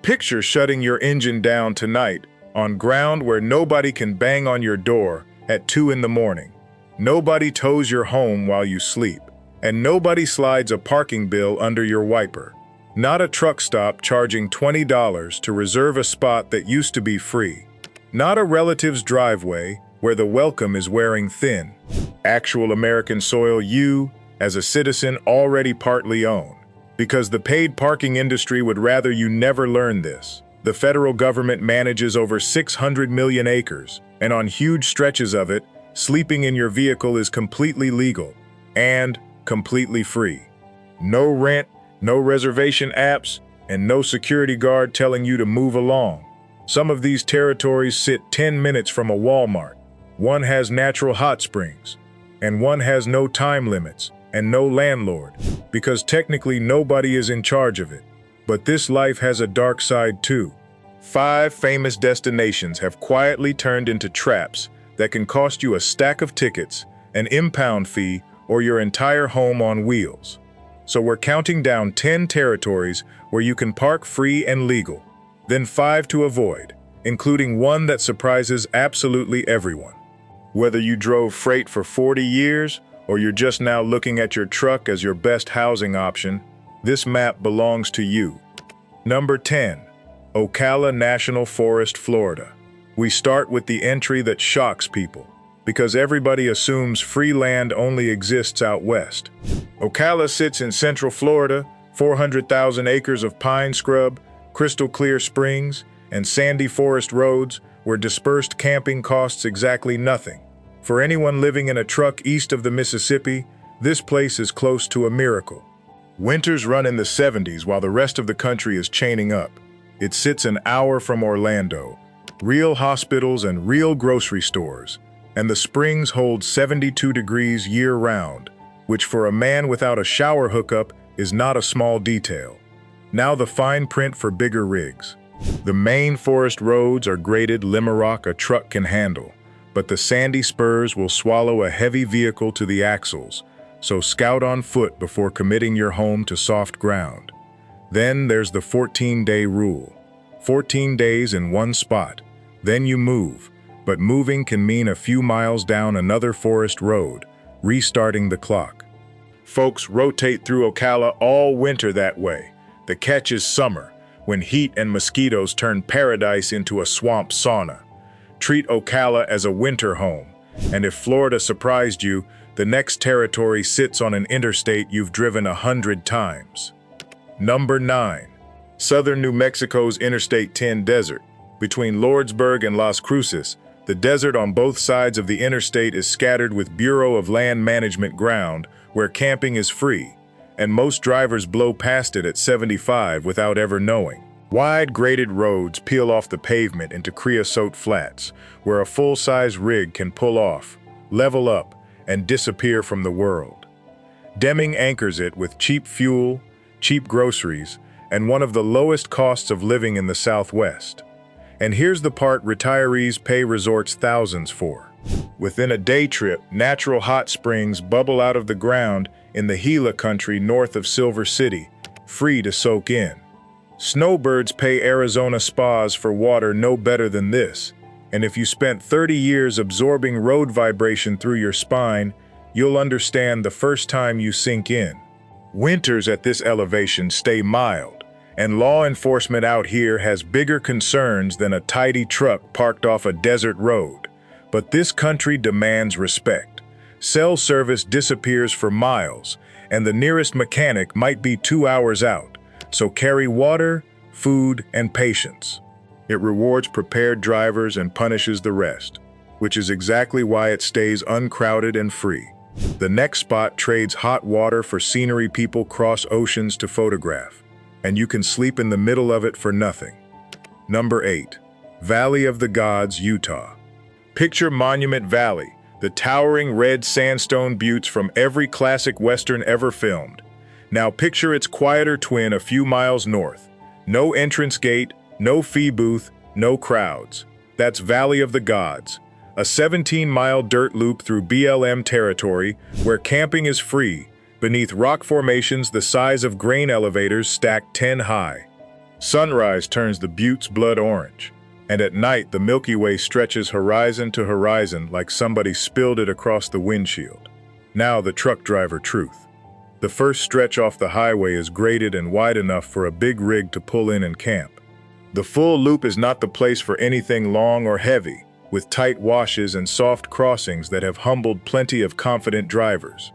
Picture shutting your engine down tonight on ground where nobody can bang on your door at 2 in the morning. Nobody tows your home while you sleep, and nobody slides a parking bill under your wiper. Not a truck stop charging $20 to reserve a spot that used to be free. Not a relative's driveway where the welcome is wearing thin. Actual American soil you, as a citizen, already partly own. Because the paid parking industry would rather you never learn this. The federal government manages over 600 million acres, and on huge stretches of it, sleeping in your vehicle is completely legal and completely free. No rent, no reservation apps, and no security guard telling you to move along. Some of these territories sit 10 minutes from a Walmart. One has natural hot springs, and one has no time limits and no landlord, because technically nobody is in charge of it. But this life has a dark side too. 5 famous destinations have quietly turned into traps that can cost you a stack of tickets, an impound fee, or your entire home on wheels. So we're counting down 10 territories where you can park free and legal, then 5 to avoid, including one that surprises absolutely everyone. Whether you drove freight for 40 years or you're just now looking at your truck as your best housing option, this map belongs to you. Number 10. Ocala National Forest, Florida. We start with the entry that shocks people, because everybody assumes free land only exists out west. Ocala sits in central Florida, 400,000 acres of pine scrub, crystal clear springs, and sandy forest roads where dispersed camping costs exactly nothing. For anyone living in a truck east of the Mississippi, this place is close to a miracle. Winters run in the 70s while the rest of the country is chaining up. It sits an hour from Orlando, real hospitals and real grocery stores, and the springs hold 72 degrees year-round, which for a man without a shower hookup is not a small detail. Now the fine print for bigger rigs. The main forest roads are graded limerock a truck can handle, but the sandy spurs will swallow a heavy vehicle to the axles, so scout on foot before committing your home to soft ground. Then there's the 14-day rule. 14 days in one spot. Then you move, but moving can mean a few miles down another forest road, restarting the clock. Folks rotate through Ocala all winter that way. The catch is summer, when heat and mosquitoes turn paradise into a swamp sauna. Treat Ocala as a winter home, and if Florida surprised you, the next territory sits on an interstate you've driven 100 times. Number 9. Southern New Mexico's Interstate 10 desert. Between Lordsburg and Las Cruces, the desert on both sides of the interstate is scattered with Bureau of Land Management ground where camping is free, and most drivers blow past it at 75 without ever knowing. Wide graded roads peel off the pavement into creosote flats, where a full-size rig can pull off, level up, and disappear from the world. Deming anchors it with cheap fuel, cheap groceries, and one of the lowest costs of living in the Southwest. And here's the part retirees pay resorts thousands for. Within a day trip, natural hot springs bubble out of the ground in the Gila country north of Silver City, free to soak in. Snowbirds pay Arizona spas for water no better than this, and if you spent 30 years absorbing road vibration through your spine, you'll understand the first time you sink in. Winters at this elevation stay mild, and law enforcement out here has bigger concerns than a tidy truck parked off a desert road. But this country demands respect. Cell service disappears for miles, and the nearest mechanic might be 2 hours out. So carry water, food, and patience. It rewards prepared drivers and punishes the rest, which is exactly why it stays uncrowded and free. The next spot trades hot water for scenery people cross oceans to photograph, and you can sleep in the middle of it for nothing. Number 8. Valley of the Gods, Utah. Picture Monument Valley, the towering red sandstone buttes from every classic Western ever filmed. Now picture its quieter twin a few miles north. No entrance gate, no fee booth, no crowds. That's Valley of the Gods, a 17-mile dirt loop through BLM territory where camping is free, beneath rock formations the size of grain elevators stacked 10 high. Sunrise turns the buttes blood orange, and at night the Milky Way stretches horizon to horizon like somebody spilled it across the windshield. Now the truck driver truth. The first stretch off the highway is graded and wide enough for a big rig to pull in and camp. The full loop is not the place for anything long or heavy, with tight washes and soft crossings that have humbled plenty of confident drivers.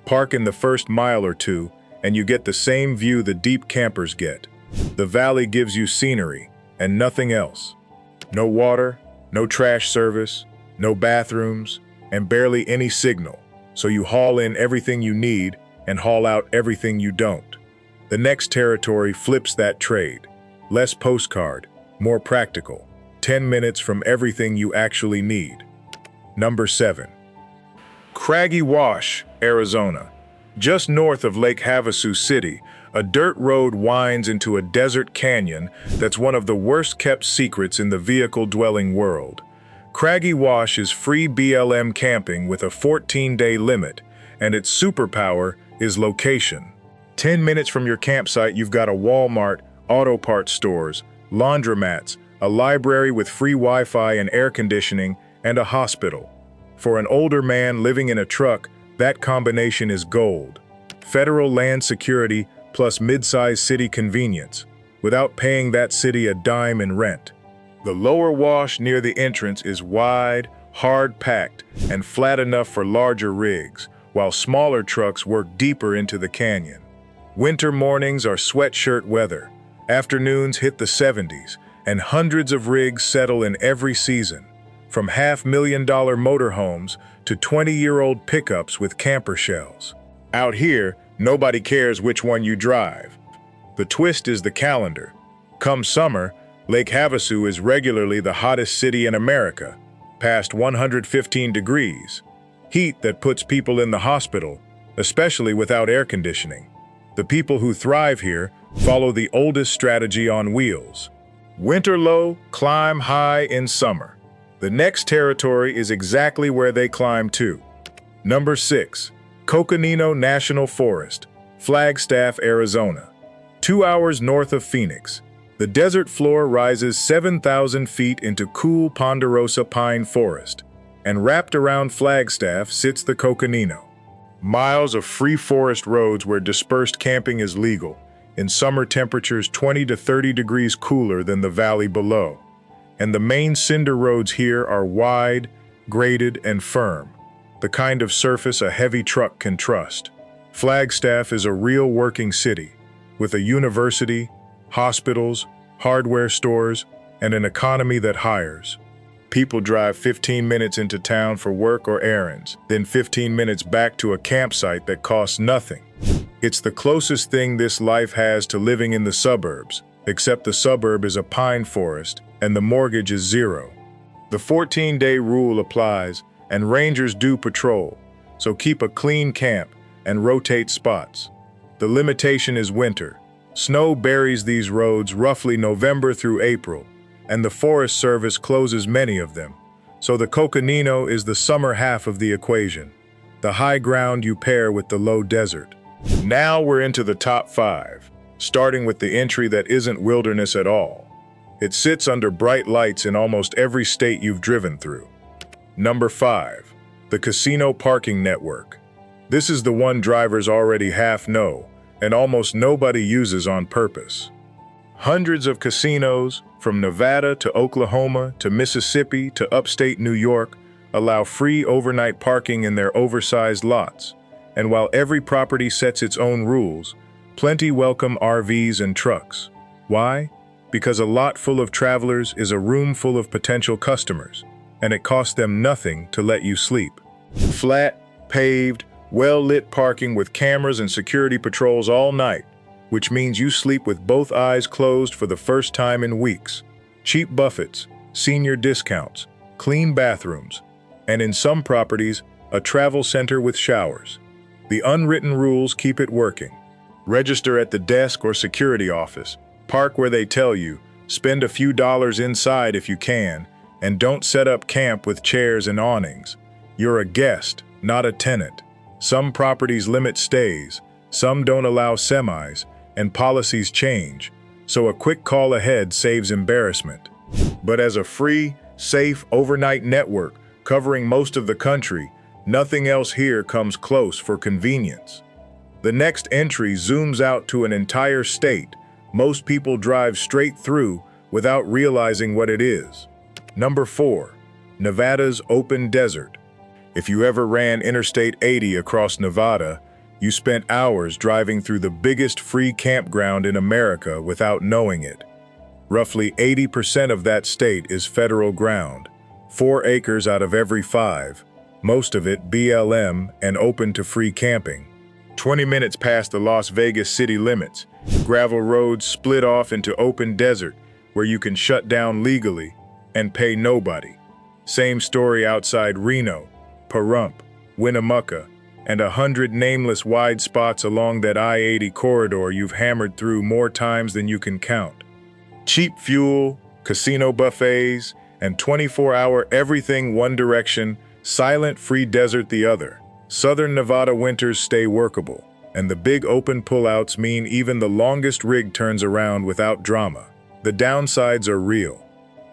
Park in the first mile or two, and you get the same view the deep campers get. The valley gives you scenery, and nothing else. No water, no trash service, no bathrooms, and barely any signal, so you haul in everything you need and haul out everything you don't. The next territory flips that trade. Less postcard, more practical. 10 minutes from everything you actually need. Number 7. Craggy Wash, Arizona. Just north of Lake Havasu City, a dirt road winds into a desert canyon that's one of the worst-kept secrets in the vehicle-dwelling world. Craggy Wash is free BLM camping with a 14-day limit, and its superpower is location. 10 minutes from your campsite, you've got a Walmart, auto parts stores, laundromats, a library with free Wi-Fi and air conditioning, and a hospital. For an older man living in a truck, that combination is gold. Federal land security plus mid-sized city convenience, without paying that city a dime in rent. The lower wash near the entrance is wide, hard-packed, and flat enough for larger rigs, while smaller trucks work deeper into the canyon. Winter mornings are sweatshirt weather. Afternoons hit the 70s, and hundreds of rigs settle in every season, from $500,000 motorhomes to 20-year-old pickups with camper shells. Out here, nobody cares which one you drive. The twist is the calendar. Come summer, Lake Havasu is regularly the hottest city in America, past 115 degrees. Heat that puts people in the hospital, especially without air conditioning. The people who thrive here follow the oldest strategy on wheels. Winter low, climb high in summer. The next territory is exactly where they climb to. Number 6. Coconino National Forest, Flagstaff, Arizona. 2 hours north of Phoenix. The desert floor rises 7,000 feet into cool ponderosa pine forest, and wrapped around Flagstaff sits the Coconino. Miles of free forest roads where dispersed camping is legal, in summer temperatures 20 to 30 degrees cooler than the valley below. And the main cinder roads here are wide, graded, and firm, the kind of surface a heavy truck can trust. Flagstaff is a real working city, with a university, hospitals, hardware stores, and an economy that hires. People drive 15 minutes into town for work or errands, then 15 minutes back to a campsite that costs nothing. It's the closest thing this life has to living in the suburbs, except the suburb is a pine forest and the mortgage is zero. The 14-day rule applies, and rangers do patrol, so keep a clean camp and rotate spots. The limitation is winter. Snow buries these roads roughly November through April, and the Forest Service closes many of them, so the Coconino is the summer half of the equation, the high ground you pair with the low desert. Now we're into the top 5, starting with the entry that isn't wilderness at all. It sits under bright lights in almost every state you've driven through. Number 5, the Casino Parking Network. This is the one drivers already half know, and almost nobody uses on purpose. Hundreds of casinos, from Nevada to Oklahoma to Mississippi to upstate New York, allow free overnight parking in their oversized lots. And while every property sets its own rules, plenty welcome RVs and trucks. Why? Because a lot full of travelers is a room full of potential customers, and it costs them nothing to let you sleep. Flat, paved, well-lit parking with cameras and security patrols all night, which means you sleep with both eyes closed for the first time in weeks. Cheap buffets, senior discounts, clean bathrooms, and in some properties, a travel center with showers. The unwritten rules keep it working. Register at the desk or security office, park where they tell you, spend a few dollars inside if you can, and don't set up camp with chairs and awnings. You're a guest, not a tenant. Some properties limit stays, some don't allow semis, and policies change, so a quick call ahead saves embarrassment. But as a free, safe overnight network covering most of the country, nothing else here comes close for convenience. The next entry zooms out to an entire state. Most people drive straight through without realizing what it is. Number 4. Nevada's open desert. If you ever ran Interstate 80 across Nevada, you spent hours driving through the biggest free campground in America without knowing it. Roughly 80% of that state is federal ground, 4 acres out of every 5, most of it BLM and open to free camping. 20 minutes past the Las Vegas city limits, gravel roads split off into open desert where you can shut down legally and pay nobody. Same story outside Reno, Pahrump, Winnemucca, and 100 nameless wide spots along that I-80 corridor you've hammered through more times than you can count. Cheap fuel, casino buffets, and 24-hour everything one direction, silent free desert the other. Southern Nevada winters stay workable, and the big open pullouts mean even the longest rig turns around without drama. The downsides are real.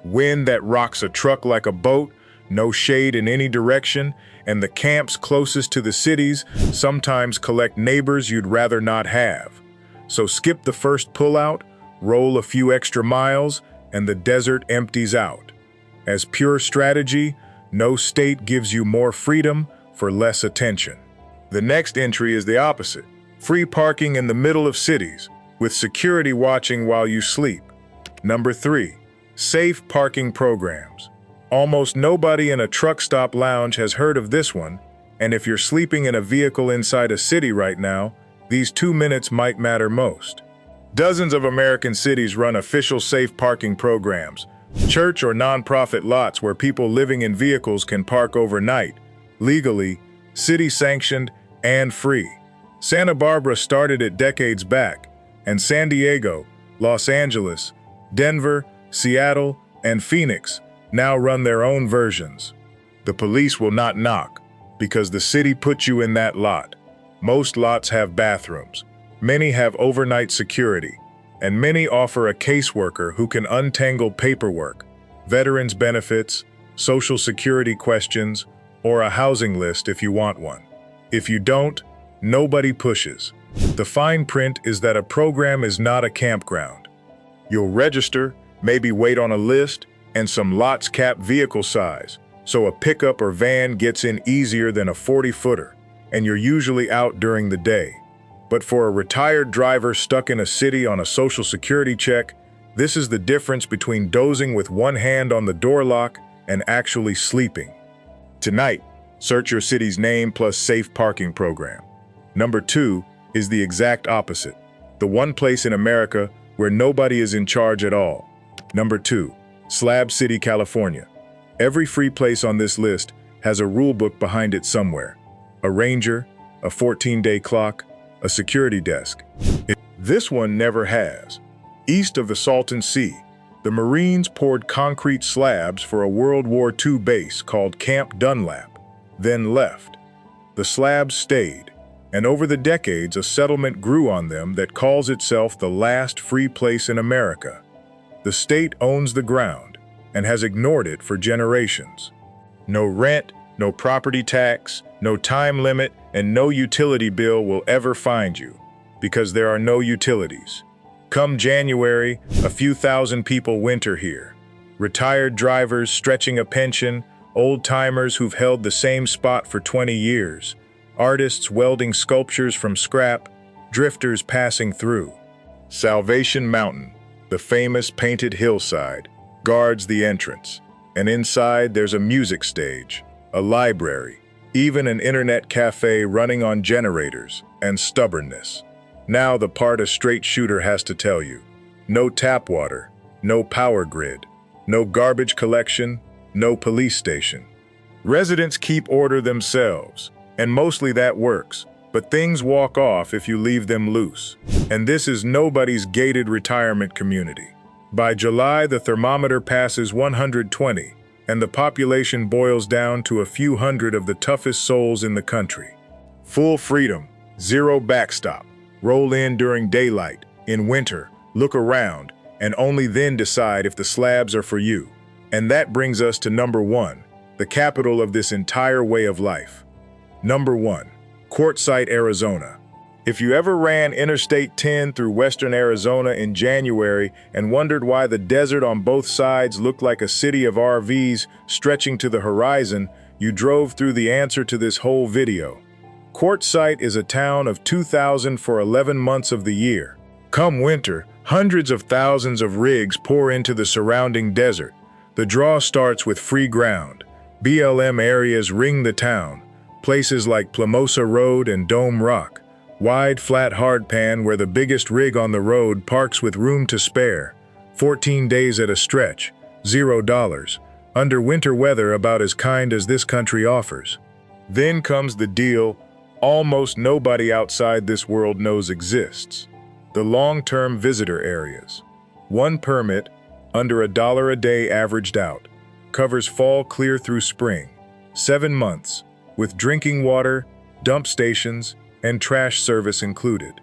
Wind that rocks a truck like a boat, no shade in any direction, and the camps closest to the cities sometimes collect neighbors you'd rather not have. So skip the first pullout, roll a few extra miles, and the desert empties out. As pure strategy, no state gives you more freedom for less attention. The next entry is the opposite. Free parking in the middle of cities, with security watching while you sleep. Number 3. Safe parking programs. Almost nobody in a truck stop lounge has heard of this one, and if you're sleeping in a vehicle inside a city right now, these 2 minutes might matter most. Dozens of American cities run official safe parking programs, church or nonprofit lots where people living in vehicles can park overnight, legally, city-sanctioned, and free. Santa Barbara started it decades back, and San Diego, Los Angeles, Denver, Seattle, and Phoenix now run their own versions. The police will not knock, because the city put you in that lot. Most lots have bathrooms, many have overnight security, and many offer a caseworker who can untangle paperwork, veterans benefits, social security questions, or a housing list if you want one. If you don't, nobody pushes. The fine print is that a program is not a campground. You'll register, maybe wait on a list, and some lots cap vehicle size, so a pickup or van gets in easier than a 40-footer, and you're usually out during the day. But for a retired driver stuck in a city on a social security check, this is the difference between dozing with one hand on the door lock and actually sleeping. Tonight, search your city's name plus safe parking program. Number 2 is the exact opposite, the one place in America where nobody is in charge at all. Number 2. Slab City, California. Every free place on this list has a rule book behind it somewhere. A ranger, a 14-day clock, a security desk. This one never has. East of the Salton Sea, the Marines poured concrete slabs for a World War II base called Camp Dunlap, then left. The slabs stayed, and over the decades a settlement grew on them that calls itself the last free place in America. The state owns the ground and has ignored it for generations. No rent, no property tax, no time limit, and no utility bill will ever find you, because there are no utilities. Come January, a few thousand people winter here. Retired drivers stretching a pension, old-timers who've held the same spot for 20 years, artists welding sculptures from scrap, drifters passing through. Salvation Mountain, the famous painted hillside, guards the entrance, and inside there's a music stage, a library, even an internet cafe running on generators and stubbornness. Now the part a straight shooter has to tell you. No tap water, no power grid, no garbage collection, no police station. Residents keep order themselves, and mostly that works, but things walk off if you leave them loose. And this is nobody's gated retirement community. By July, the thermometer passes 120, and the population boils down to a few hundred of the toughest souls in the country. Full freedom, zero backstop. Roll in during daylight, in winter, Look around, and only then decide if the slabs are for you. And that brings us to number 1, the capital of this entire way of life. Number 1, Quartzsite, Arizona. If you ever ran Interstate 10 through western Arizona in January and wondered why the desert on both sides looked like a city of RVs stretching to the horizon, you drove through the answer to this whole video. Quartzsite is a town of 2,000 for 11 months of the year. Come winter, hundreds of thousands of rigs pour into the surrounding desert. The draw starts with free ground. BLM areas ring the town. Places like Plamosa Road and Dome Rock. Wide, flat hardpan where the biggest rig on the road parks with room to spare. 14 days at a stretch, $0. Under winter weather about as kind as this country offers. Then comes the deal almost nobody outside this world knows exists. The long-term visitor areas. One permit, under $1 a day averaged out, covers fall clear through spring. 7 months, with drinking water, dump stations, and trash service included.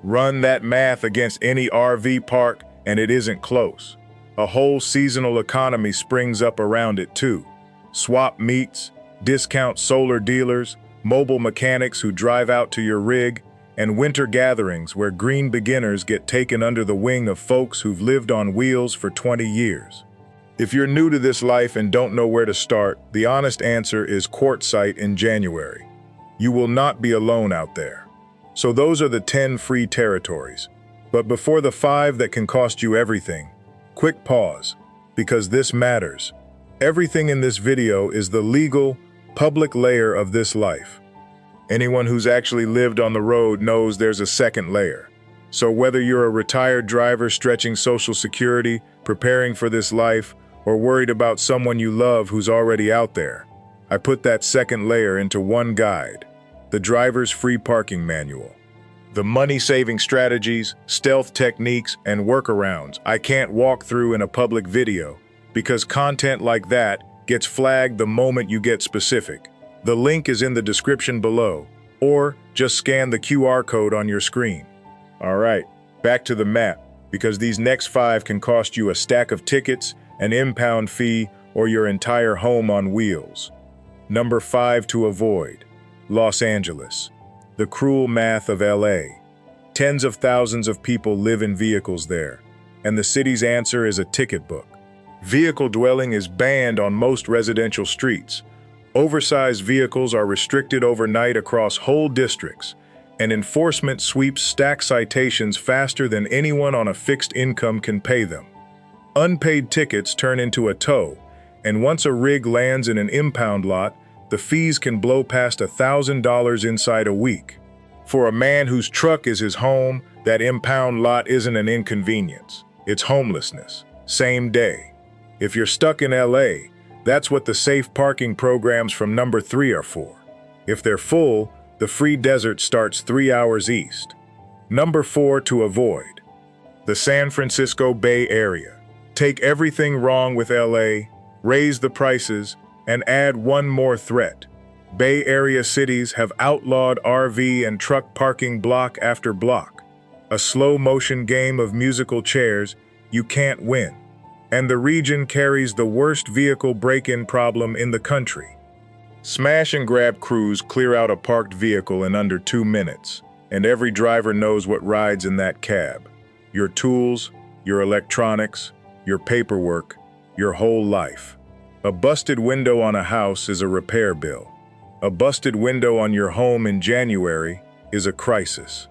Run that math against any RV park and it isn't close. A whole seasonal economy springs up around it too. Swap meets, discount solar dealers, mobile mechanics who drive out to your rig, and winter gatherings where green beginners get taken under the wing of folks who've lived on wheels for 20 years. If you're new to this life and don't know where to start, the honest answer is Quartzsite in January. You will not be alone out there. So those are the 10 free territories. But before the 5 that can cost you everything, quick pause, because this matters. Everything in this video is the legal, public layer of this life. Anyone who's actually lived on the road knows there's a second layer. So whether you're a retired driver stretching Social Security, preparing for this life, or worried about someone you love who's already out there, I put that second layer into one guide, the Driver's Free Parking Manual. The money-saving strategies, stealth techniques, and workarounds I can't walk through in a public video, because content like that gets flagged the moment you get specific. The link is in the description below, or just scan the QR code on your screen. All right, back to the map, because these next 5 can cost you a stack of tickets, an impound fee, or your entire home on wheels. Number 5 to avoid, Los Angeles. The cruel math of LA. Tens of thousands of people live in vehicles there, and the city's answer is a ticket book. Vehicle dwelling is banned on most residential streets. Oversized vehicles are restricted overnight across whole districts, and enforcement sweeps stack citations faster than anyone on a fixed income can pay them. Unpaid tickets turn into a tow, and once a rig lands in an impound lot, the fees can blow past $1,000 inside a week. For a man whose truck is his home, that impound lot isn't an inconvenience. It's homelessness. Same day. If you're stuck in LA, that's what the safe parking programs from number 3 are for. If they're full, the free desert starts 3 hours east. Number 4 to avoid. The San Francisco Bay Area. Take everything wrong with LA, raise the prices, and add one more threat. Bay Area cities have outlawed RV and truck parking block after block. A slow-motion game of musical chairs you can't win. And the region carries the worst vehicle break-in problem in the country. Smash and grab crews clear out a parked vehicle in under 2 minutes, and every driver knows what rides in that cab. Your tools, your electronics, your paperwork, your whole life. A busted window on a house is a repair bill. A busted window on your home in January is a crisis.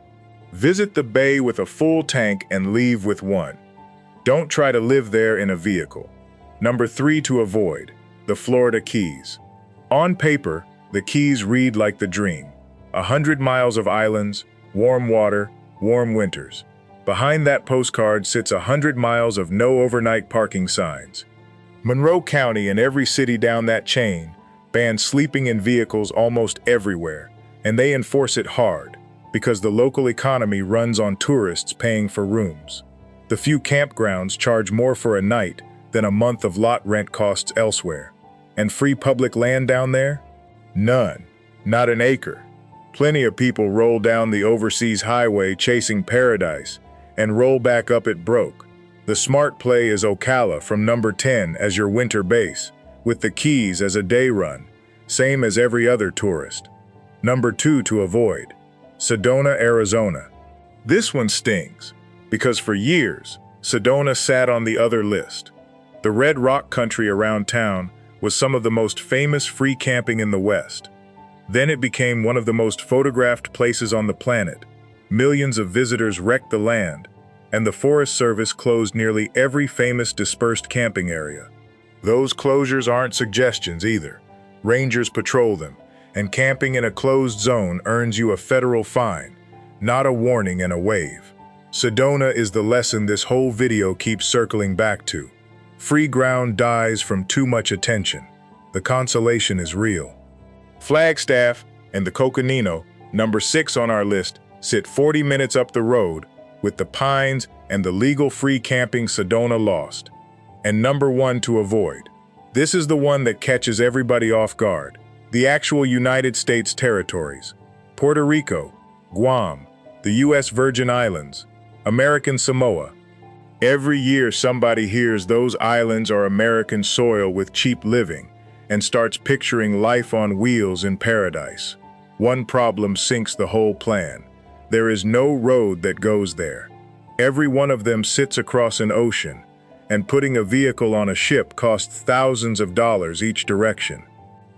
Visit the Bay with a full tank and leave with one. Don't try to live there in a vehicle. Number 3 to avoid, the Florida Keys. On paper, the Keys read like the dream. 100 miles of islands, warm water, warm winters. Behind that postcard sits 100 miles of no overnight parking signs. Monroe County and every city down that chain ban sleeping in vehicles almost everywhere, and they enforce it hard because the local economy runs on tourists paying for rooms. The few campgrounds charge more for a night than a month of lot rent costs elsewhere. And free public land down there? None. Not an acre. Plenty of people roll down the overseas highway chasing paradise, and roll back up it broke. The smart play is Ocala from number 10 as your winter base, with the Keys as a day run, same as every other tourist. Number 2 to avoid, Sedona, Arizona. This one stings, because for years, Sedona sat on the other list. The red rock country around town was some of the most famous free camping in the West. Then it became one of the most photographed places on the planet. Millions of visitors wrecked the land, and the Forest Service closed nearly every famous dispersed camping area. Those closures aren't suggestions either. Rangers patrol them, and camping in a closed zone earns you a federal fine, not a warning and a wave. Sedona is the lesson this whole video keeps circling back to. Free ground dies from too much attention. The consolation is real. Flagstaff and the Coconino, number 6 on our list, sit 40 minutes up the road, with the pines and the legal free camping Sedona lost. And number 1 to avoid. This is the one that catches everybody off guard. The actual United States territories. Puerto Rico, Guam, the U.S. Virgin Islands, American Samoa. Every year somebody hears those islands are American soil with cheap living and starts picturing life on wheels in paradise. One problem sinks the whole plan. There is no road that goes there. Every one of them sits across an ocean, and putting a vehicle on a ship costs thousands of dollars each direction.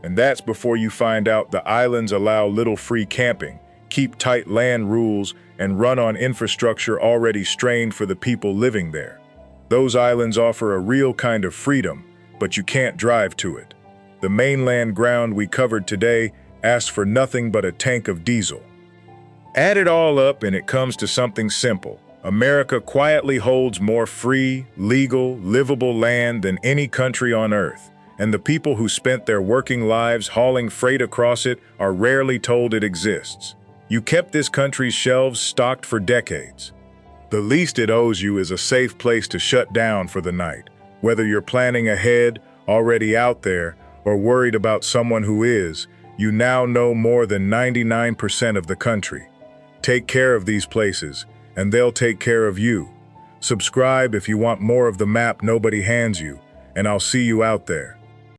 And that's before you find out the islands allow little free camping, keep tight land rules, and run on infrastructure already strained for the people living there. Those islands offer a real kind of freedom, but you can't drive to it. The mainland ground we covered today asks for nothing but a tank of diesel. Add it all up and it comes to something simple. America quietly holds more free, legal, livable land than any country on earth, and the people who spent their working lives hauling freight across it are rarely told it exists. You kept this country's shelves stocked for decades. The least it owes you is a safe place to shut down for the night, whether you're planning ahead, already out there, or worried about someone who is. You now know more than 99% of the country. Take care of these places, and they'll take care of you. Subscribe if you want more of the map nobody hands you, and I'll see you out there.